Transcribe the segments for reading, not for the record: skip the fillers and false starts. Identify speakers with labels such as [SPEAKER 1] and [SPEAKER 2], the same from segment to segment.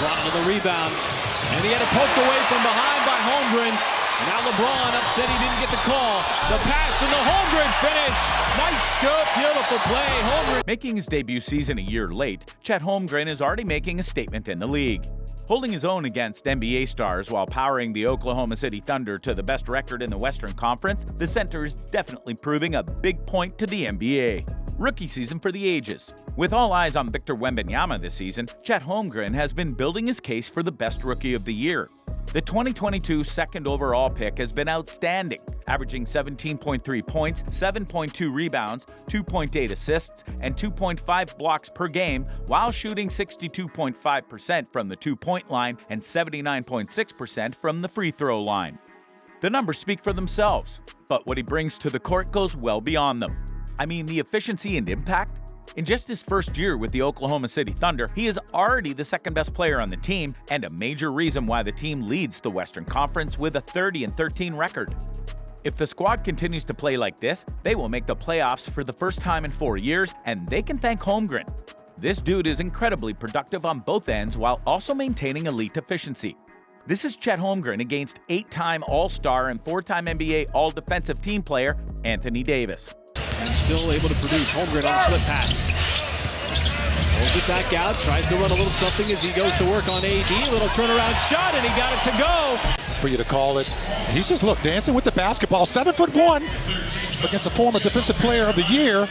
[SPEAKER 1] brought to the rebound. And he had it poked away from behind by Holmgren. Now LeBron upset he didn't get the call. The pass and the Holmgren finish. Nice scoop, beautiful play. Holmgren.
[SPEAKER 2] Making his debut season a year late, Chet Holmgren is already making a statement in the league. Holding his own against NBA stars while powering the Oklahoma City Thunder to the best record in the Western Conference, the center is definitely proving a big point to the NBA. Rookie season for the ages. With all eyes on Victor Wembanyama this season, Chet Holmgren has been building his case for the best rookie of the year. The 2022 second overall pick has been outstanding, averaging 17.3 points, 7.2 rebounds, 2.8 assists, and 2.5 blocks per game, while shooting 62.5% from the two-point line and 79.6% from the free throw line. The numbers speak for themselves, but what he brings to the court goes well beyond them. I mean, the efficiency and impact. In just his first year with the Oklahoma City Thunder, he is already the second best player on the team and a major reason why the team leads the Western Conference with a 30-13 record. If the squad continues to play like this, they will make the playoffs for the first time in 4 years, and they can thank Holmgren. This dude is incredibly productive on both ends while also maintaining elite efficiency. This is Chet Holmgren against 8-time All-Star and 4-time NBA All-Defensive Team player Anthony Davis.
[SPEAKER 1] And still able to produce. Holmgren on the slip pass. Pulls it back out, tries to run a little something as he goes to work on AD. A little turnaround shot, and he got it to go.
[SPEAKER 3] For you to call it. He's just, look, dancing with the basketball. 7'1" against a former Defensive Player of the Year.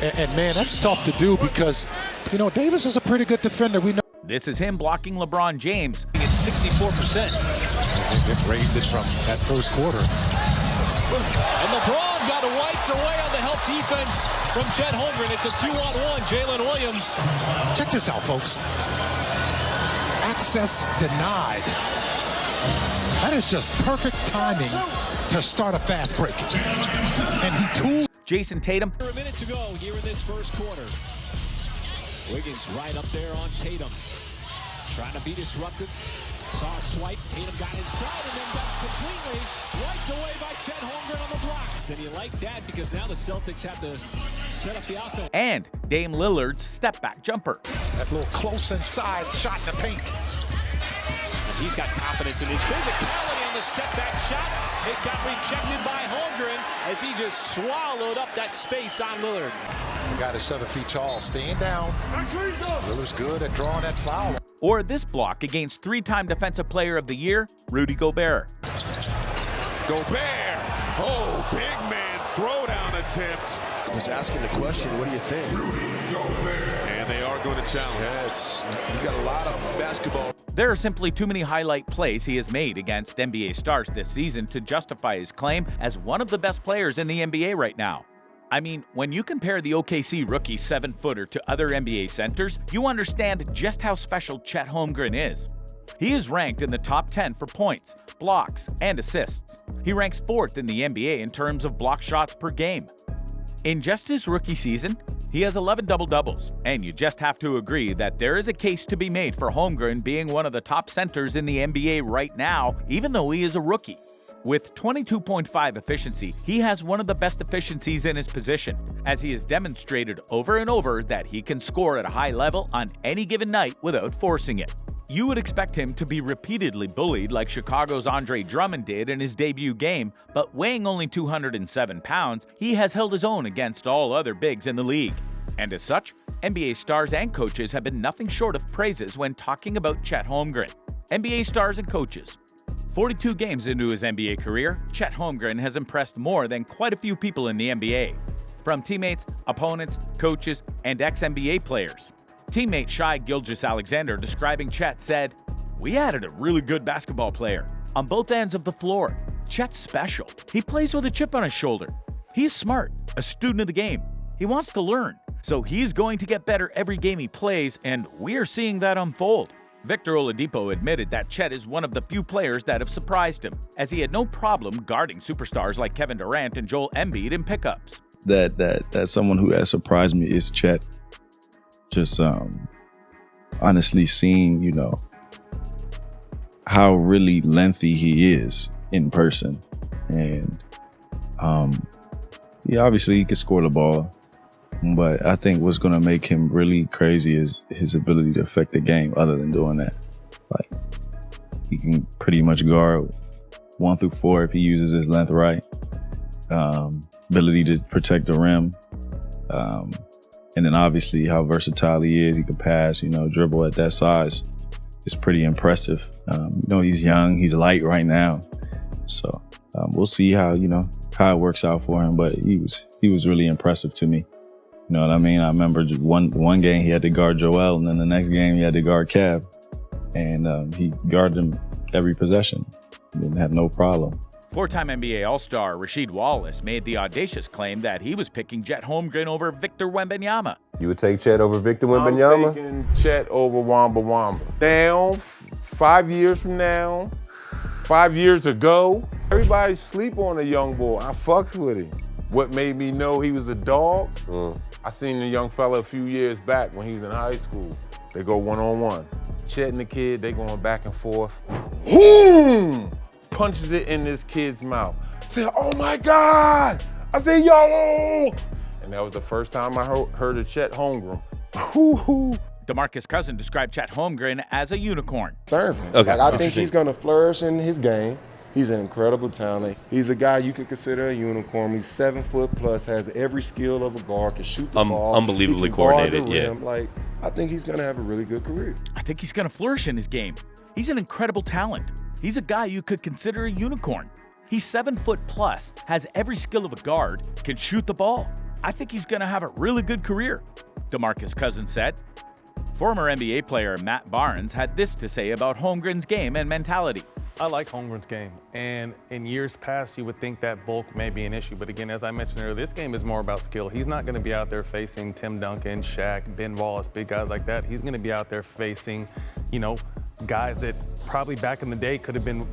[SPEAKER 3] And man, that's tough to do because, you know, Davis is a pretty good defender. We know.
[SPEAKER 2] This is him blocking LeBron James.
[SPEAKER 1] It's 64%.
[SPEAKER 3] It raised it from that first quarter.
[SPEAKER 1] And LeBron got wiped away on the help defense from Chet Holmgren. It's a 2-on-1. Jalen Williams.
[SPEAKER 3] Check this out, folks. Access denied. That is just perfect timing to start a fast break. And he tooled.
[SPEAKER 2] Jason Tatum.
[SPEAKER 1] A minute to go here in this first quarter. Wiggins right up there on Tatum. Trying to be disruptive. Saw a swipe. Tatum got inside and then got completely wiped away by Chet Holmgren on the blocks. And you like that because now the Celtics have to set up the offense.
[SPEAKER 2] And Dame Lillard's step-back jumper.
[SPEAKER 3] That little close inside shot in the paint.
[SPEAKER 1] And he's got confidence in his physicality on the step-back shot. It got rejected by Holmgren as he just swallowed up that space on Lillard.
[SPEAKER 3] The guy is 7 feet tall, staying down. Lillard's good at drawing that foul.
[SPEAKER 2] Or this block against 3-time Defensive Player of the Year, Rudy Gobert.
[SPEAKER 4] Gobert! Oh, big man throwdown attempt.
[SPEAKER 5] Just asking the question, what do you think?
[SPEAKER 4] And they are going to challenge.
[SPEAKER 5] Yeah, you got a lot of basketball.
[SPEAKER 2] There are simply too many highlight plays he has made against NBA stars this season to justify his claim as one of the best players in the NBA right now. I mean, when you compare the OKC rookie 7-footer to other NBA centers, you understand just how special Chet Holmgren is. He is ranked in the top 10 for points, blocks, and assists. He ranks 4th in the NBA in terms of block shots per game. In just his rookie season, he has 11 double-doubles, and you just have to agree that there is a case to be made for Holmgren being one of the top centers in the NBA right now, even though he is a rookie. With 22.5 efficiency, he has one of the best efficiencies in his position, as he has demonstrated over and over that he can score at a high level on any given night without forcing it. You would expect him to be repeatedly bullied like Chicago's Andre Drummond did in his debut game, but weighing only 207 pounds, he has held his own against all other bigs in the league. And as such, NBA stars and coaches have been nothing short of praises when talking about Chet Holmgren. NBA stars and coaches. 42 games into his NBA career, Chet Holmgren has impressed more than quite a few people in the NBA. From teammates, opponents, coaches, and ex-NBA players. Teammate Shai Gilgeous-Alexander describing Chet said, "We added a really good basketball player. On both ends of the floor. Chet's special. He plays with a chip on his shoulder. He's smart, a student of the game. He wants to learn. So he's going to get better every game he plays, and we're seeing that unfold." Victor Oladipo admitted that Chet is one of the few players that have surprised him, as he had no problem guarding superstars like Kevin Durant and Joel Embiid in pickups.
[SPEAKER 6] That someone who has surprised me is Chet. Just honestly seeing, how really lengthy he is in person. And obviously he can score the ball. But I think what's going to make him really crazy is his ability to affect the game other than doing that. Like, he can pretty much guard 1 through 4 if he uses his length right. Ability to protect the rim. And then obviously how versatile he is. He can pass, dribble at that size. It's pretty impressive. He's young, he's light right now. So we'll see how it works out for him. But he was really impressive to me. You know what I mean? I remember one game he had to guard Joel, and then the next game he had to guard Kev. And he guarded him every possession. Didn't have no problem.
[SPEAKER 2] Four-time NBA All-Star Rasheed Wallace made the audacious claim that he was picking Chet Holmgren over Victor Wembanyama.
[SPEAKER 7] You would take Chet over Victor Wembanyama?
[SPEAKER 8] I'm taking Chet over Wembanyama. Now, 5 years from now, 5 years ago, everybody sleep on a young boy. I fucks with him. What made me know he was a dog? I seen the young fella a few years back when he was in high school. They go one-on-one. Chet and the kid, they going back and forth. Boom! Punches it in this kid's mouth. I said, oh my God! I said, yo! And that was the first time I heard of Chet Holmgren.
[SPEAKER 2] DeMarcus Cousins described Chet Holmgren as a unicorn.
[SPEAKER 9] Serving. Okay. I think he's going to flourish in his game. He's an incredible talent. He's a guy you could consider a unicorn. He's 7 foot plus, has every skill of a guard, can shoot the ball.
[SPEAKER 10] Unbelievably coordinated, yeah.
[SPEAKER 9] I think he's going to have a really good career.
[SPEAKER 2] I think he's going to flourish in his game. He's an incredible talent. He's a guy you could consider a unicorn. He's 7 foot plus, has every skill of a guard, can shoot the ball. I think he's going to have a really good career, DeMarcus Cousins said. Former NBA player Matt Barnes had this to say about Holmgren's game and mentality.
[SPEAKER 11] I like Holmgren's game, and in years past, you would think that bulk may be an issue. But again, as I mentioned earlier, this game is more about skill. He's not going to be out there facing Tim Duncan, Shaq, Ben Wallace, big guys like that. He's going to be out there facing, guys that probably back in the day could have been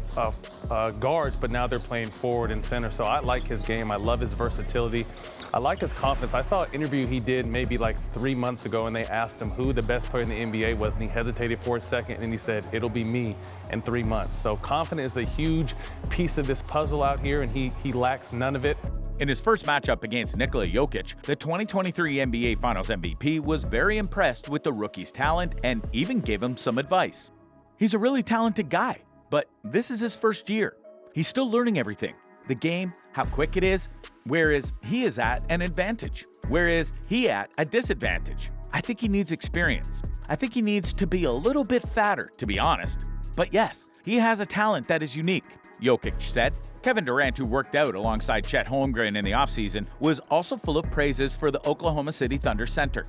[SPEAKER 11] guards, but now they're playing forward and center. So I like his game. I love his versatility. I like his confidence. I saw an interview he did maybe like 3 months ago, and they asked him who the best player in the NBA was, and he hesitated for a second, and he said, it'll be me in 3 months. So confidence is a huge piece of this puzzle out here, and he lacks none of it.
[SPEAKER 2] In his first matchup against Nikola Jokic, the 2023 NBA Finals MVP was very impressed with the rookie's talent and even gave him some advice. He's a really talented guy, but this is his first year. He's still learning everything. The game, how quick it is, whereas he is at an advantage, whereas he at a disadvantage. I think he needs experience. I think he needs to be a little bit fatter, to be honest. But yes, he has a talent that is unique, Jokic said. Kevin Durant, who worked out alongside Chet Holmgren in the offseason, was also full of praises for the Oklahoma City Thunder center.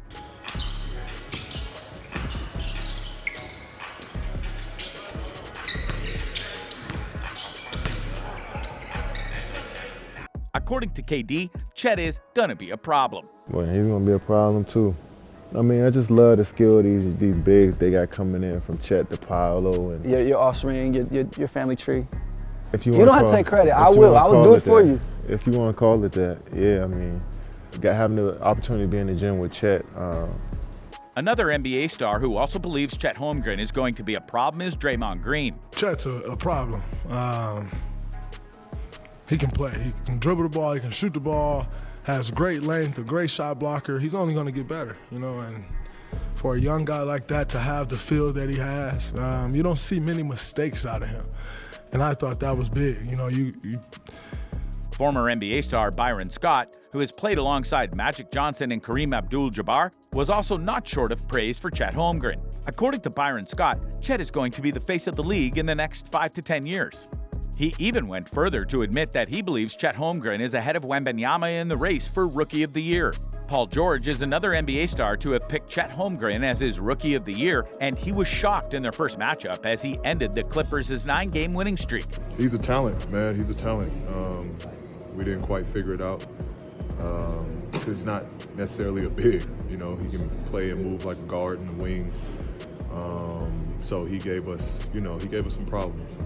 [SPEAKER 2] According to KD, Chet is gonna be a problem.
[SPEAKER 12] Well, he's gonna be a problem too. I mean, I just love the skill these bigs they got coming in from Chet to Paolo and
[SPEAKER 13] your offspring, your family tree.
[SPEAKER 12] If you
[SPEAKER 13] don't have to take credit. I will do it for you.
[SPEAKER 12] If you want to call it that, yeah. I mean, having the opportunity to be in the gym with Chet.
[SPEAKER 2] Another NBA star who also believes Chet Holmgren is going to be a problem is Draymond Green.
[SPEAKER 14] Chet's a problem. He can play. He can dribble the ball. He can shoot the ball. Has great length, a great shot blocker. He's only going to get better, and for a young guy like that to have the feel that he has, you don't see many mistakes out of him. And I thought that was big.
[SPEAKER 2] Former NBA star Byron Scott, who has played alongside Magic Johnson and Kareem Abdul-Jabbar, was also not short of praise for Chet Holmgren. According to Byron Scott, Chet is going to be the face of the league in the next 5 to 10 years. He even went further to admit that he believes Chet Holmgren is ahead of Wembanyama in the race for Rookie of the Year. Paul George is another NBA star to have picked Chet Holmgren as his Rookie of the Year, and he was shocked in their first matchup as he ended the Clippers' 9-game winning streak.
[SPEAKER 15] He's a talent, man. He's a talent. We didn't quite figure it out because he's not necessarily a big. He can play and move like a guard in the wing. So he gave us some problems.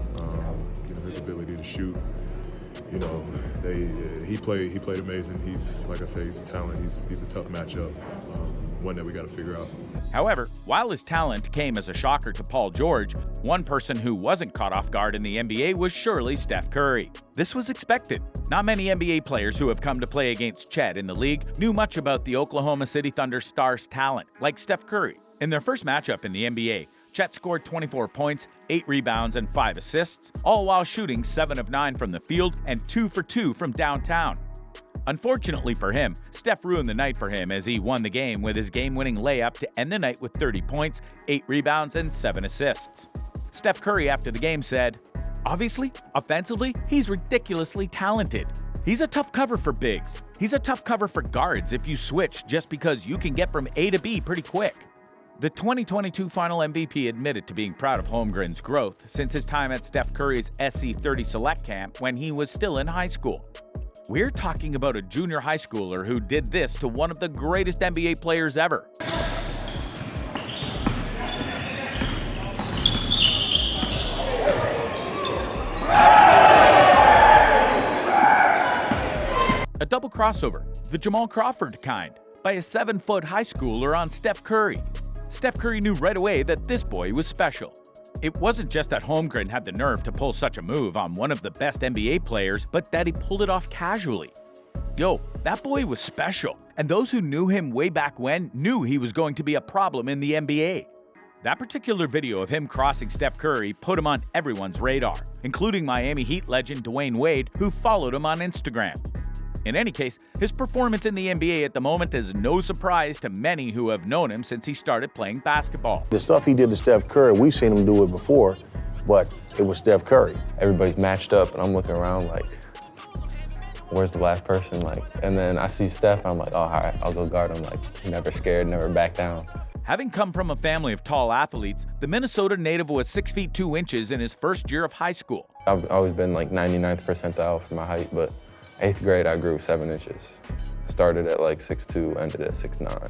[SPEAKER 15] His ability to shoot. He played amazing. He's, like I say, he's a talent. He's a tough matchup. one that we got to figure out.
[SPEAKER 2] However, while his talent came as a shocker to Paul George, one person who wasn't caught off guard in the NBA was surely Steph Curry. This was expected. Not many NBA players who have come to play against Chet in the league knew much about the Oklahoma City Thunder star's talent, like Steph Curry. In their first matchup in the NBA, Chet scored 24 points, 8 rebounds, and 5 assists, all while shooting 7 of 9 from the field and 2 for 2 from downtown. Unfortunately for him, Steph ruined the night for him as he won the game with his game-winning layup to end the night with 30 points, 8 rebounds, and 7 assists. Steph Curry after the game said, "Obviously, offensively, he's ridiculously talented. He's a tough cover for bigs. He's a tough cover for guards if you switch just because you can get from A to B pretty quick." The 2022 Final MVP admitted to being proud of Holmgren's growth since his time at Steph Curry's SC30 Select Camp when he was still in high school. We're talking about a junior high schooler who did this to one of the greatest NBA players ever. A double crossover, the Jamal Crawford kind, by a 7-foot high schooler on Steph Curry. Steph Curry knew right away that this boy was special. It wasn't just that Holmgren had the nerve to pull such a move on one of the best NBA players, but that he pulled it off casually. Yo, that boy was special, and those who knew him way back when knew he was going to be a problem in the NBA. That particular video of him crossing Steph Curry put him on everyone's radar, including Miami Heat legend Dwayne Wade, who followed him on Instagram. In any case, his performance in the NBA at the moment is no surprise to many who have known him since he started playing basketball.
[SPEAKER 5] The stuff he did to Steph Curry, we've seen him do it before, but it was Steph Curry. Everybody's matched up, and I'm looking around like, where's the last person? And then I see Steph, and I'm like, oh, all right, I'll go guard him. Never scared, never back down.
[SPEAKER 2] Having come from a family of tall athletes, the Minnesota native was 6 feet 2 inches in his first year of high school.
[SPEAKER 7] I've always been 99th percentile for my height, but 8th grade, I grew 7 inches. Started at 6'2", ended at 6'9".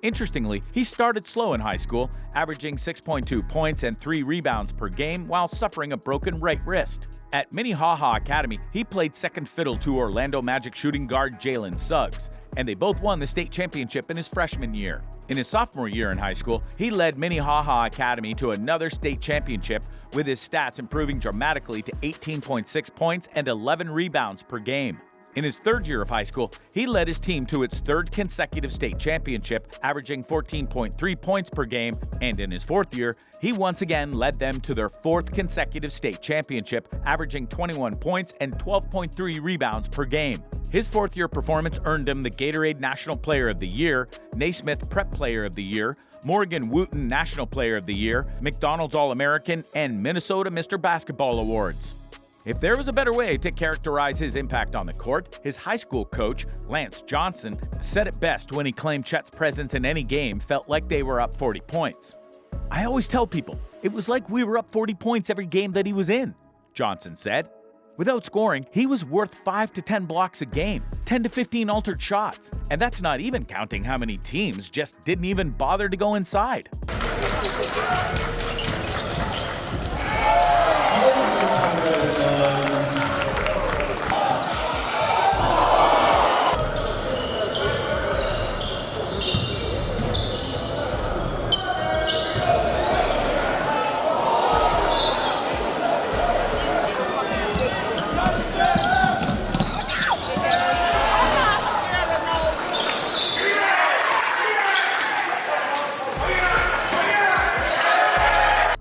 [SPEAKER 2] Interestingly, he started slow in high school, averaging 6.2 points and 3 rebounds per game while suffering a broken right wrist. At Minnehaha Academy, he played second fiddle to Orlando Magic shooting guard Jalen Suggs, and they both won the state championship in his freshman year. In his sophomore year in high school, he led Minnehaha Academy to another state championship, with his stats improving dramatically to 18.6 points and 11 rebounds per game. In his third year of high school, he led his team to its third consecutive state championship, averaging 14.3 points per game, and in his fourth year, he once again led them to their fourth consecutive state championship, averaging 21 points and 12.3 rebounds per game. His fourth-year performance earned him the Gatorade National Player of the Year, Naismith Prep Player of the Year, Morgan Wooten National Player of the Year, McDonald's All-American, and Minnesota Mr. Basketball Awards. If there was a better way to characterize his impact on the court, his high school coach, Lance Johnson, said it best when he claimed Chet's presence in any game felt like they were up 40 points. "I always tell people, it was like we were up 40 points every game that he was in," Johnson said. Without scoring, he was worth 5 to 10 blocks a game, 10 to 15 altered shots, and that's not even counting how many teams just didn't even bother to go inside.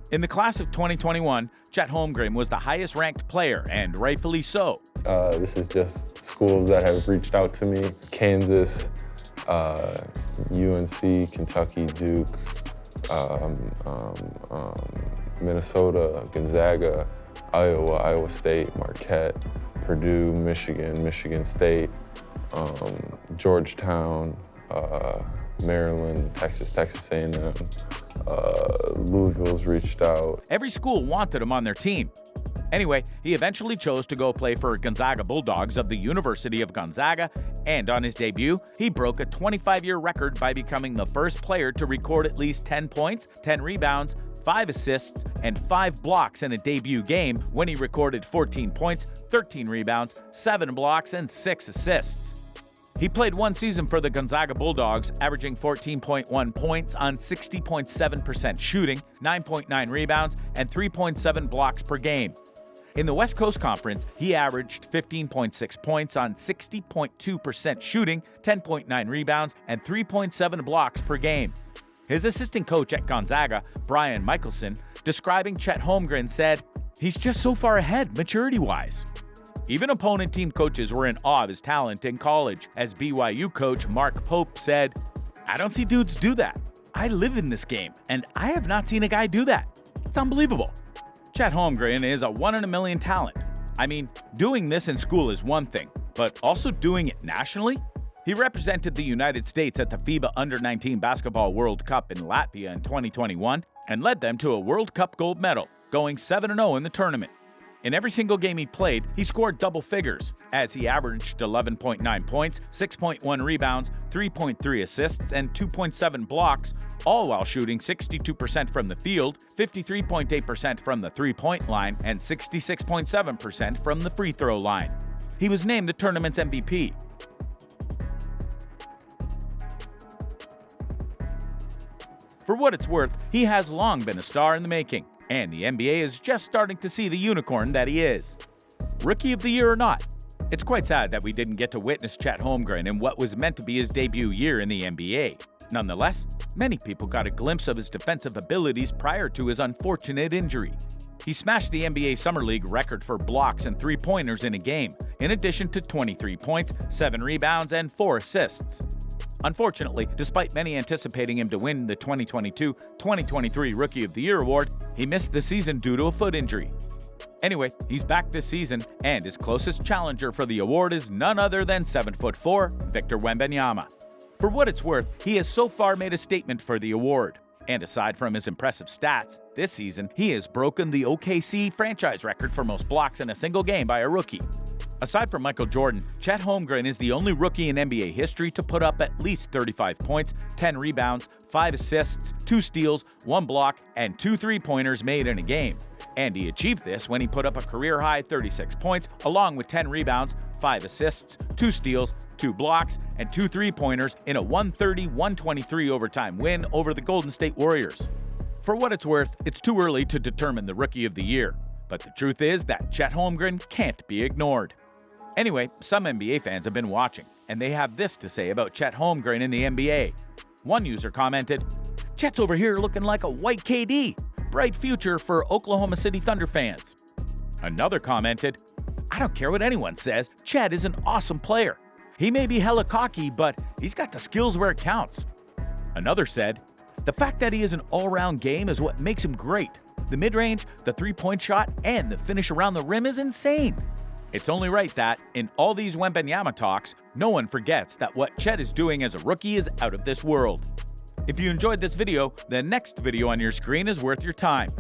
[SPEAKER 2] In the class of 2021, Chet Holmgren was the highest-ranked player, and rightfully so.
[SPEAKER 7] This is just schools that have reached out to me. Kansas, UNC, Kentucky, Duke, Minnesota, Gonzaga, Iowa State, Marquette, Purdue, Michigan State, Georgetown, Maryland, Texas A&M. Louisville's reached out.
[SPEAKER 2] Every school wanted him on their team. Anyway, he eventually chose to go play for Gonzaga Bulldogs of the University of Gonzaga, and on his debut, he broke a 25-year record by becoming the first player to record at least 10 points, 10 rebounds, 5 assists, and 5 blocks in a debut game when he recorded 14 points, 13 rebounds, 7 blocks, and 6 assists. He played one season for the Gonzaga Bulldogs, averaging 14.1 points on 60.7% shooting, 9.9 rebounds, and 3.7 blocks per game. In the West Coast Conference, he averaged 15.6 points on 60.2% shooting, 10.9 rebounds, and 3.7 blocks per game. His assistant coach at Gonzaga, Brian Michelson, describing Chet Holmgren, said, "He's just so far ahead maturity-wise." Even opponent team coaches were in awe of his talent in college, as BYU coach Mark Pope said, "I don't see dudes do that. I live in this game, and I have not seen a guy do that. It's unbelievable." Chet Holmgren is a one-in-a-million talent. I mean, doing this in school is one thing, but also doing it nationally? He represented the United States at the FIBA Under-19 Basketball World Cup in Latvia in 2021 and led them to a World Cup gold medal, going 7-0 in the tournament. In every single game he played, he scored double figures, as he averaged 11.9 points, 6.1 rebounds, 3.3 assists, and 2.7 blocks, all while shooting 62% from the field, 53.8% from the three-point line, and 66.7% from the free throw line. He was named the tournament's MVP. For what it's worth, he has long been a star in the making, and the NBA is just starting to see the unicorn that he is. Rookie of the Year or not, it's quite sad that we didn't get to witness Chet Holmgren in what was meant to be his debut year in the NBA. Nonetheless, many people got a glimpse of his defensive abilities prior to his unfortunate injury. He smashed the NBA Summer League record for blocks and three-pointers in a game, in addition to 23 points, 7 rebounds, and 4 assists. Unfortunately, despite many anticipating him to win the 2022-2023 Rookie of the Year award, he missed the season due to a foot injury. Anyway, he's back this season, and his closest challenger for the award is none other than 7'4" Victor Wembanyama. For what it's worth, he has so far made a statement for the award. And aside from his impressive stats, this season he has broken the OKC franchise record for most blocks in a single game by a rookie. Aside from Michael Jordan, Chet Holmgren is the only rookie in NBA history to put up at least 35 points, 10 rebounds, 5 assists, 2 steals, 1 block, and 2 three-pointers made in a game. And he achieved this when he put up a career-high 36 points, along with 10 rebounds, 5 assists, 2 steals, 2 blocks, and 2 three-pointers in a 130-123 overtime win over the Golden State Warriors. For what it's worth, it's too early to determine the Rookie of the Year, but the truth is that Chet Holmgren can't be ignored. Anyway, some NBA fans have been watching, and they have this to say about Chet Holmgren in the NBA. One user commented, "Chet's over here looking like a white KD. Bright future for Oklahoma City Thunder fans." Another commented, "I don't care what anyone says, Chet is an awesome player. He may be hella cocky, but he's got the skills where it counts." Another said, "The fact that he is an all-round game is what makes him great. The mid-range, the three-point shot, and the finish around the rim is insane." It's only right that, in all these Wembanyama talks, no one forgets that what Chet is doing as a rookie is out of this world. If you enjoyed this video, the next video on your screen is worth your time.